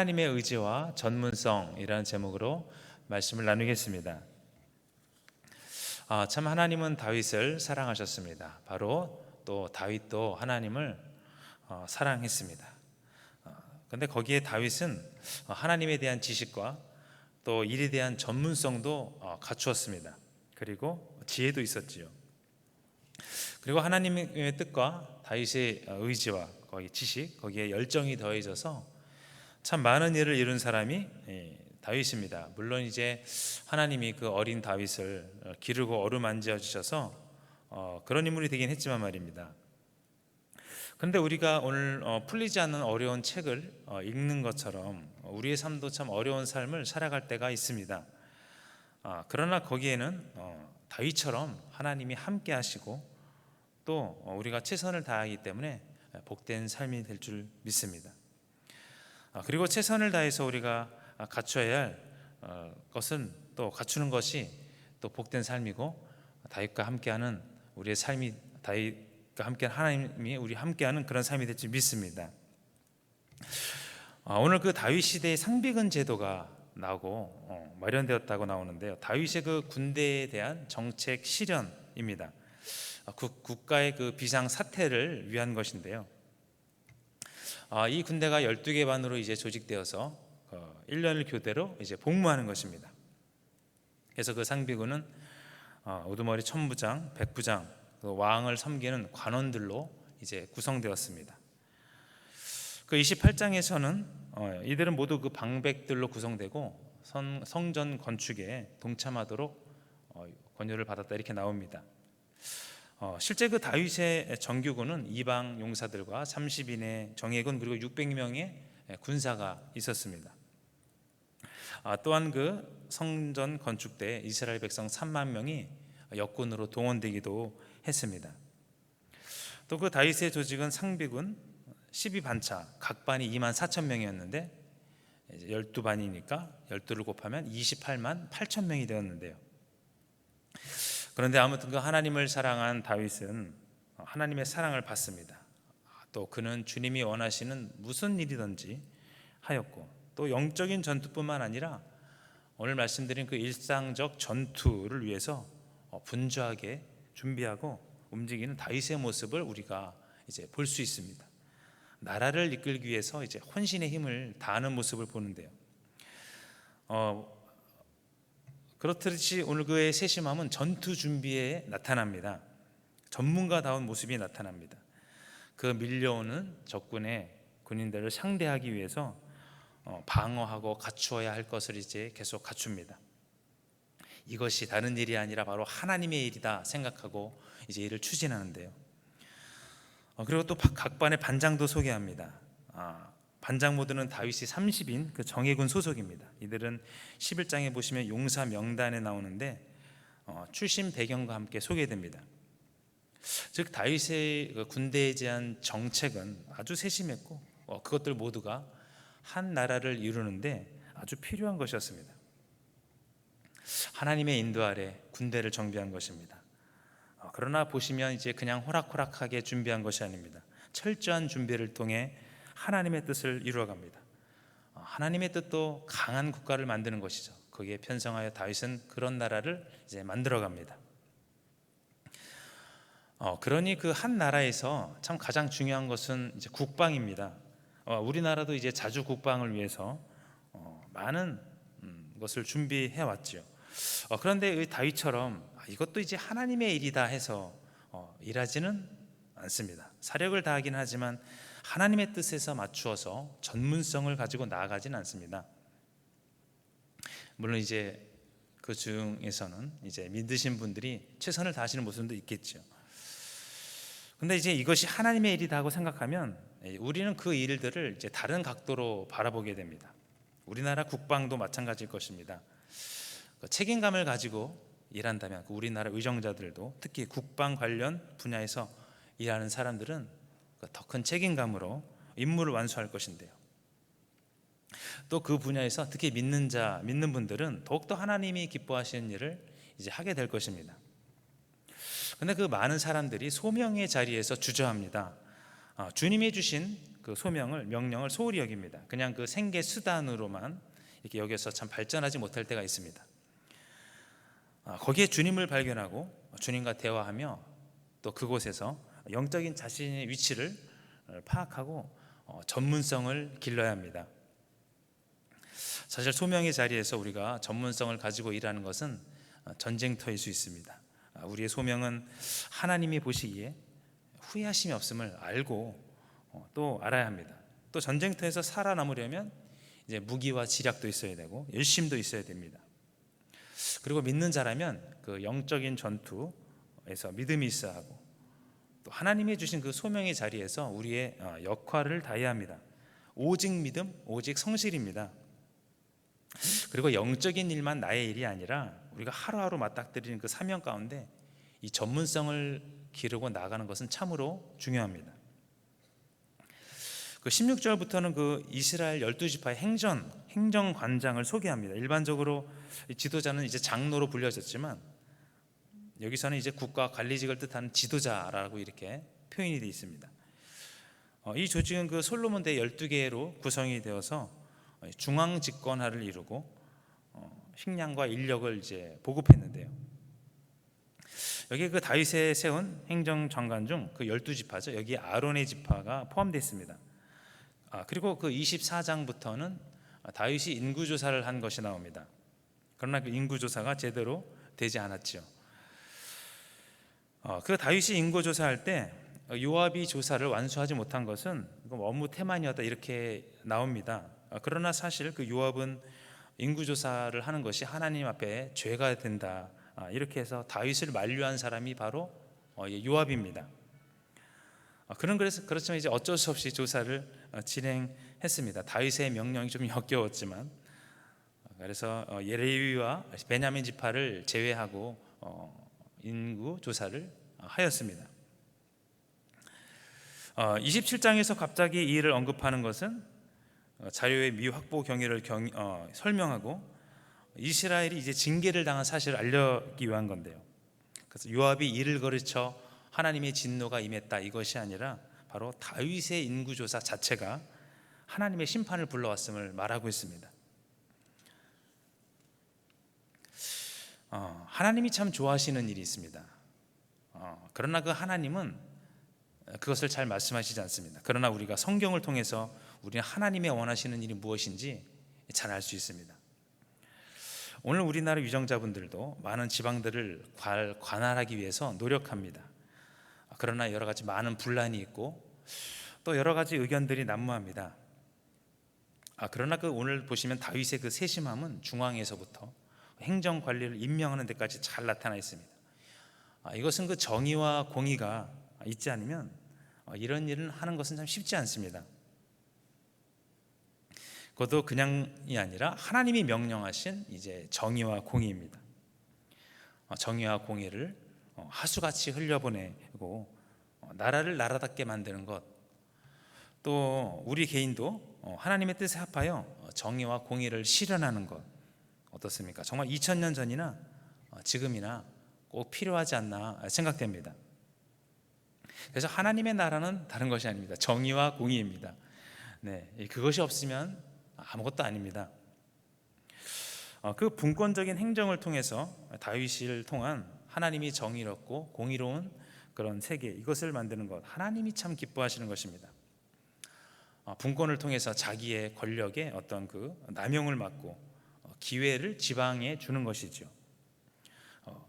하나님의 의지와 전문성이라는 제목으로 말씀을 나누겠습니다. 참 하나님은 다윗을 사랑하셨습니다. 바로 또 다윗도 하나님을 사랑했습니다. 그런데 거기에 다윗은 하나님에 대한 지식과 또 일에 대한 전문성도 갖추었습니다. 그리고 지혜도 있었지요. 그리고 하나님의 뜻과 다윗의 의지와 거기 지식, 거기에 열정이 더해져서 참 많은 일을 이룬 사람이 다윗입니다. 물론 이제 하나님이 그 어린 다윗을 기르고 어루만져 주셔서 그런 인물이 되긴 했지만 말입니다. 그런데 우리가 오늘 풀리지 않는 어려운 책을 읽는 것처럼 우리의 삶도 참 어려운 삶을 살아갈 때가 있습니다. 그러나 거기에는 다윗처럼 하나님이 함께 하시고 또 우리가 최선을 다하기 때문에 복된 삶이 될 줄 믿습니다. 그리고 최선을 다해서 우리가 갖춰야 할 것은 또 갖추는 것이 또 복된 삶이고 다윗과 함께하는 우리의 삶이 다윗과 함께 하나님이 우리 함께하는 그런 삶이 될지 믿습니다. 오늘 그 다윗 시대의 상비군 제도가 나오고 마련되었다고 나오는데요. 다윗의 그 군대에 대한 정책 실현입니다. 국가의 그 비상 사태를 위한 것인데요. 이 군대가 12개 반으로 이제 조직되어서 1년을 교대로 이제 복무하는 것입니다. 그래서 그 상비군은 우두머리 천부장, 백부장, 왕을 섬기는 관원들로 이제 구성되었습니다. 그 28장에서는 이들은 모두 그 방백들로 구성되고 성전 건축에 동참하도록 권유를 받았다 이렇게 나옵니다. 실제 그 다윗의 정규군은 이방 용사들과 30인의 정예군 그리고 600명의 군사가 있었습니다. 또한 그 성전 건축 때 이스라엘 백성 3만 명이 역군으로 동원되기도 했습니다. 또 그 다윗의 조직은 상비군 12반차 각 반이 2만 4천 명이었는데 12반이니까 12를 곱하면 28만 8천 명이 되었는데요. 그런데 아무튼 그 하나님을 사랑한 다윗은 하나님의 사랑을 받습니다. 또 그는 주님이 원하시는 무슨 일이든지 하였고 또 영적인 전투뿐만 아니라 오늘 말씀드린 그 일상적 전투를 위해서 분주하게 준비하고 움직이는 다윗의 모습을 우리가 이제 볼 수 있습니다. 나라를 이끌기 위해서 이제 혼신의 힘을 다하는 모습을 보는데요. 그렇듯이 오늘 그의 세심함은 전투 준비에 나타납니다. 전문가다운 모습이 나타납니다. 그 밀려오는 적군의 군인들을 상대하기 위해서 방어하고 갖추어야 할 것을 이제 계속 갖춥니다. 이것이 다른 일이 아니라 바로 하나님의 일이다 생각하고 이제 일을 추진하는데요. 그리고 또 각 반의 반장도 소개합니다. 반장 모두는 다윗이 30인 그 정예군 소속입니다. 이들은 11장에 보시면 용사 명단에 나오는데 출신 배경과 함께 소개됩니다. 즉 다윗의 그 군대에 대한 정책은 아주 세심했고 그것들 모두가 한 나라를 이루는데 아주 필요한 것이었습니다. 하나님의 인도 아래 군대를 정비한 것입니다. 그러나 보시면 이제 그냥 호락호락하게 준비한 것이 아닙니다. 철저한 준비를 통해 하나님의 뜻을 이루어갑니다. 하나님의 뜻도 강한 국가를 만드는 것이죠. 거기에 편성하여 다윗은 그런 나라를 이제 만들어갑니다. 그러니 그 한 나라에서 참 가장 중요한 것은 이제 국방입니다. 우리나라도 이제 자주 국방을 위해서 많은 것을 준비해 왔죠. 그런데 다윗처럼 이것도 이제 하나님의 일이다 해서 일하지는 않습니다. 사력을 다하긴 하지만 하나님의 뜻에서 맞추어서 전문성을 가지고 나아가지는 않습니다. 물론 이제 그 중에서는 이제 믿으신 분들이 최선을 다하시는 모습도 있겠죠. 근데 이제 이것이 하나님의 일이다 하고 생각하면 우리는 그 일들을 이제 다른 각도로 바라보게 됩니다. 우리나라 국방도 마찬가지일 것입니다. 책임감을 가지고 일한다면 우리나라 의정자들도 특히 국방 관련 분야에서 일하는 사람들은 더 큰 책임감으로 임무를 완수할 것인데요. 또 그 분야에서 특히 믿는 분들은 더욱더 하나님이 기뻐하시는 일을 이제 하게 될 것입니다. 그런데 그 많은 사람들이 소명의 자리에서 주저합니다. 주님이 주신 그 소명을 명령을 소홀히 여깁니다. 그냥 그 생계 수단으로만 이렇게 여겨서 참 발전하지 못할 때가 있습니다. 거기에 주님을 발견하고 주님과 대화하며 또 그곳에서 영적인 자신의 위치를 파악하고 전문성을 길러야 합니다. 사실 소명의 자리에서 우리가 전문성을 가지고 일하는 것은 전쟁터일 수 있습니다. 우리의 소명은 하나님이 보시기에 후회하심이 없음을 알고 또 알아야 합니다. 또 전쟁터에서 살아남으려면 이제 무기와 지략도 있어야 되고 열심도 있어야 됩니다. 그리고 믿는 자라면 그 영적인 전투에서 믿음이 있어야 하고 또 하나님이 주신 그 소명의 자리에서 우리의 역할을 다해야 합니다. 오직 믿음, 오직 성실입니다. 그리고 영적인 일만 나의 일이 아니라 우리가 하루하루 맞닥뜨리는 그 사명 가운데 이 전문성을 기르고 나가는 것은 참으로 중요합니다. 그 16절부터는 그 이스라엘 12지파의 행정관장을 소개합니다. 일반적으로 지도자는 이제 장로로 불려졌지만 여기서는 이제 국가 관리직을 뜻하는 지도자라고 이렇게 표현이 되어 있습니다. 이 조직은 그 솔로몬 대 12개로 구성이 되어서 중앙 집권화를 이루고 식량과 인력을 이제 보급했는데요. 여기 그 다윗에 세운 행정장관 중 그 12지파죠. 여기 아론의 지파가 포함되어 있습니다. 그리고 그 24장부터는 다윗이 인구조사를 한 것이 나옵니다. 그러나 그 인구조사가 제대로 되지 않았죠. 그 다윗이 인구조사할 때 요압이 조사를 완수하지 못한 것은 업무 태만이었다 이렇게 나옵니다. 그러나 사실 그 요압은 인구조사를 하는 것이 하나님 앞에 죄가 된다 이렇게 해서 다윗을 만류한 사람이 바로 요압입니다. 그렇지만 이제 어쩔 수 없이 조사를 진행했습니다. 다윗의 명령이 좀 역겨웠지만 그래서 레위와 베냐민 지파를 제외하고 인구 조사를 하였습니다. 27장에서 갑자기 이 일을 언급하는 것은 자료의 미확보 경위를 설명하고 이스라엘이 이제 징계를 당한 사실을 알리기 위한 건데요. 그래서 요압이 이를 거르쳐 하나님의 진노가 임했다 이것이 아니라 바로 다윗의 인구조사 자체가 하나님의 심판을 불러왔음을 말하고 있습니다. 하나님이 참 좋아하시는 일이 있습니다. 그러나 그 하나님은 그것을 잘 말씀하시지 않습니다. 그러나 우리가 성경을 통해서 우리는 하나님의 원하시는 일이 무엇인지 잘 알 수 있습니다. 오늘 우리나라 유정자분들도 많은 지방들을 관할하기 위해서 노력합니다. 그러나 여러 가지 많은 분란이 있고 또 여러 가지 의견들이 난무합니다. 그러나 그 오늘 보시면 다윗의 그 세심함은 중앙에서부터 행정 관리를 임명하는 데까지 잘 나타나 있습니다. 이것은 그 정의와 공의가 있지 않으면 이런 일을 하는 것은 참 쉽지 않습니다. 그것도 그냥이 아니라 하나님이 명령하신 이제 정의와 공의입니다. 정의와 공의를 하수같이 흘려보내고 나라를 나라답게 만드는 것, 또 우리 개인도 하나님의 뜻에 합하여 정의와 공의를 실현하는 것 어떻습니까? 정말 2000년 전이나 지금이나 꼭 필요하지 않나 생각됩니다. 그래서 하나님의 나라는 다른 것이 아닙니다. 정의와 공의입니다. 그것이 없으면 아무것도 아닙니다. 그 분권적인 행정을 통해서 다윗을 통한 하나님이 정의롭고 공의로운 그런 세계, 이것을 만드는 것, 하나님이 참 기뻐하시는 것입니다. 분권을 통해서 자기의 권력에 어떤 그 남용을 막고 기회를 지방에 주는 것이죠.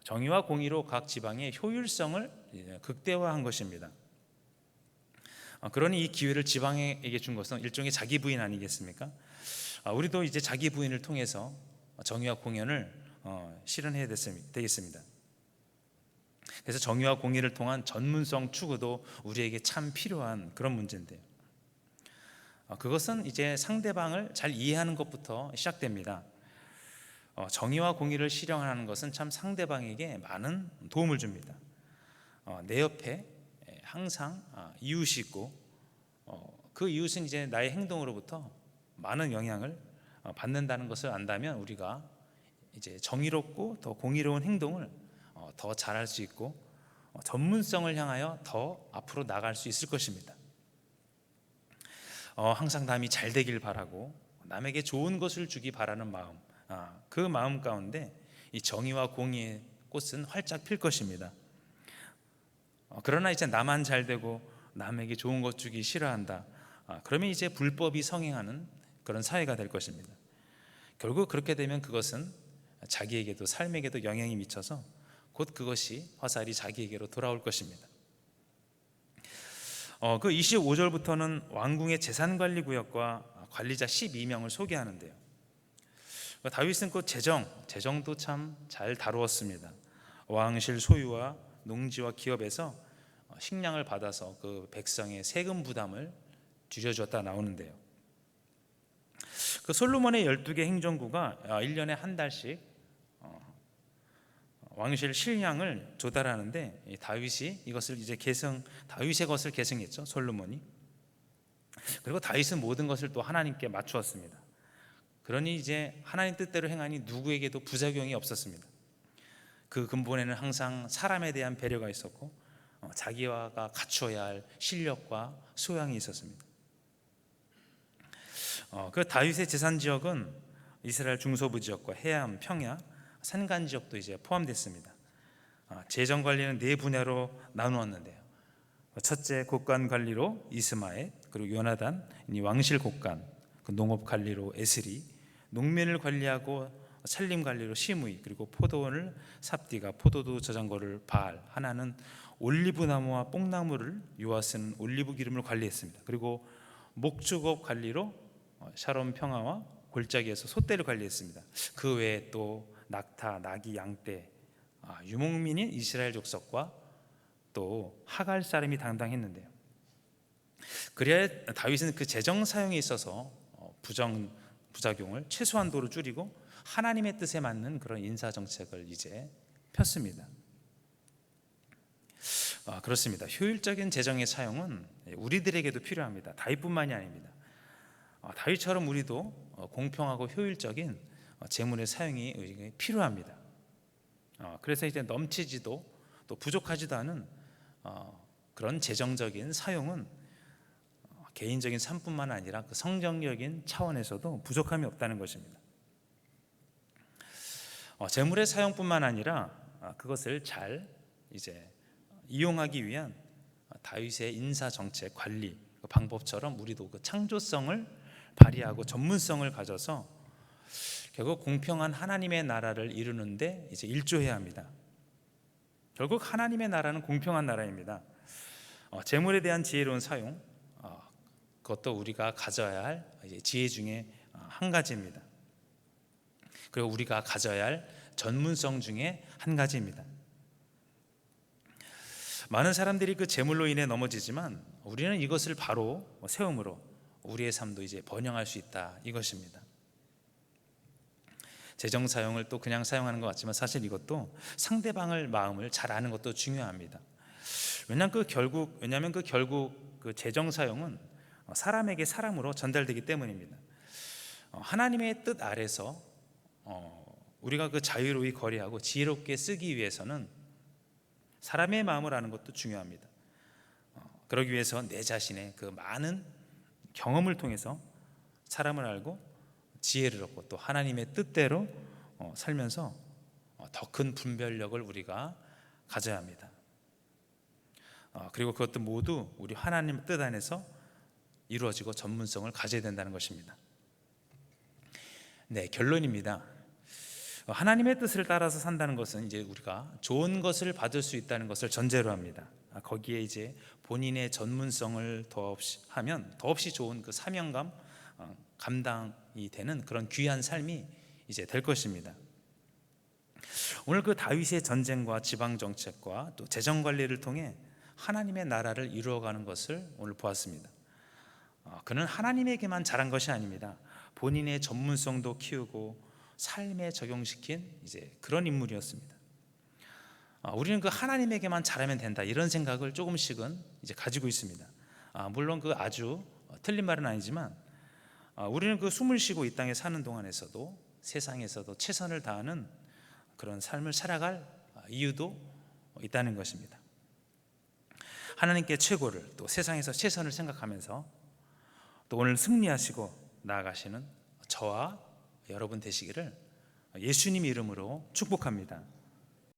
정의와 공의로 각 지방의 효율성을 극대화한 것입니다. 그러니 이 기회를 지방에게 준 것은 일종의 자기 부인 아니겠습니까? 우리도 이제 자기 부인을 통해서 정의와 공의를 실현해야 되겠습니다. 그래서 정의와 공의를 통한 전문성 추구도 우리에게 참 필요한 그런 문제인데요. 그것은 이제 상대방을 잘 이해하는 것부터 시작됩니다. 정의와 공의를 실현하는 것은 참 상대방에게 많은 도움을 줍니다. 내 옆에 항상 이웃이 있고 그 이웃은 이제 나의 행동으로부터 많은 영향을 받는다는 것을 안다면 우리가 이제 정의롭고 더 공의로운 행동을 더 잘할 수 있고 전문성을 향하여 더 앞으로 나갈 수 있을 것입니다. 항상 남이 잘 되길 바라고 남에게 좋은 것을 주기 바라는 마음, 그 마음 가운데 이 정의와 공의의 꽃은 활짝 필 것입니다. 그러나 이제 나만 잘 되고 남에게 좋은 것 주기 싫어한다. 그러면 이제 불법이 성행하는 그런 사회가 될 것입니다. 결국 그렇게 되면 그것은 자기에게도 삶에게도 영향이 미쳐서 곧 그것이 화살이 자기에게로 돌아올 것입니다. 그 25절부터는 왕궁의 재산관리구역과 관리자 12명을 소개하는데요. 다윗은 그 재정도 참 잘 다루었습니다. 왕실 소유와 농지와 기업에서 식량을 받아서 그 백성의 세금 부담을 줄여줬다 나오는데요. 그 솔로몬의 12개 행정구가 1년에 한 달씩 왕실 식량을 조달하는데 다윗이 이것을 이제 다윗의 것을 계승했죠, 솔로몬이. 그리고 다윗은 모든 것을 또 하나님께 맞추었습니다. 그러니 이제 하나님 뜻대로 행하니 누구에게도 부작용이 없었습니다. 그 근본에는 항상 사람에 대한 배려가 있었고 자기가 갖추어야 할 실력과 소양이 있었습니다. 그 다윗의 재산 지역은 이스라엘 중서부 지역과 해안, 평야, 산간 지역도 이제 포함됐습니다. 재정 관리는 네 분야로 나누었는데요. 첫째, 곡간 관리로 이스마엘, 그리고 요나단, 왕실 곡간, 농업 관리로 에스리, 농민을 관리하고 살림 관리로 시므이, 그리고 포도원을 삽디가, 포도도 저장고를 바알, 하나는 올리브 나무와 뽕나무를 요아스는 올리브 기름을 관리했습니다. 그리고 목축업 관리로 샤론 평화와 골짜기에서 소떼를 관리했습니다. 그 외에 또 낙타, 나귀, 양떼, 유목민인 이스라엘 족속과 또 하갈 사람이 당당했는데요. 그래야 다윗은 그 재정 사용에 있어서 부작용을 최소한도로 줄이고 하나님의 뜻에 맞는 그런 인사 정책을 이제 폈습니다. 그렇습니다. 효율적인 재정의 사용은 우리들에게도 필요합니다. 다윗뿐만이 아닙니다. 다윗처럼 우리도 공평하고 효율적인 재물의 사용이 필요합니다. 그래서 이제 넘치지도 또 부족하지도 않은 그런 재정적인 사용은 개인적인 삶뿐만 아니라 그 성경적인 차원에서도 부족함이 없다는 것입니다. 재물의 사용뿐만 아니라 그것을 잘 이제 이용하기 위한 다윗의 인사 정책 관리 방법처럼 우리도 그 창조성을 발휘하고 전문성을 가져서 결국 공평한 하나님의 나라를 이루는데 이제 일조해야 합니다. 결국 하나님의 나라는 공평한 나라입니다. 재물에 대한 지혜로운 사용, 그것도 우리가 가져야 할 지혜 중에 한 가지입니다. 그리고 우리가 가져야 할 전문성 중에 한 가지입니다. 많은 사람들이 그 재물로 인해 넘어지지만 우리는 이것을 바로 세움으로 우리의 삶도 이제 번영할 수 있다, 이것입니다. 재정 사용을 또 그냥 사용하는 것 같지만 사실 이것도 상대방을 마음을 잘 아는 것도 중요합니다. 왜냐하면 결국 그 재정 사용은 사람에게 사람으로 전달되기 때문입니다. 하나님의 뜻 아래서 우리가 그 자유로이 거래하고 지혜롭게 쓰기 위해서는 사람의 마음을 아는 것도 중요합니다. 그러기 위해서 내 자신의 그 많은 경험을 통해서 사람을 알고 지혜를 얻고 또 하나님의 뜻대로 살면서 더 큰 분별력을 우리가 가져야 합니다. 그리고 그것도 모두 우리 하나님 뜻 안에서 이루어지고 전문성을 가져야 된다는 것입니다. 네, 결론입니다. 하나님의 뜻을 따라서 산다는 것은 이제 우리가 좋은 것을 받을 수 있다는 것을 전제로 합니다. 거기에 이제 본인의 전문성을 더없이 좋은 그 사명감, 감당이 되는 그런 귀한 삶이 이제 될 것입니다. 오늘 그 다윗의 전쟁과 지방 정책과 또 재정 관리를 통해 하나님의 나라를 이루어가는 것을 오늘 보았습니다. 그는 하나님에게만 잘한 것이 아닙니다. 본인의 전문성도 키우고 삶에 적용시킨 이제 그런 인물이었습니다. 우리는 그 하나님에게만 잘하면 된다, 이런 생각을 조금씩은 이제 가지고 있습니다. 물론 그 아주 틀린 말은 아니지만 우리는 그 숨을 쉬고 이 땅에 사는 동안에서도 세상에서도 최선을 다하는 그런 삶을 살아갈 이유도 있다는 것입니다. 하나님께 최고를 또 세상에서 최선을 생각하면서 또 오늘 승리하시고 나아가시는 저와 여러분 되시기를 예수님 이름으로 축복합니다.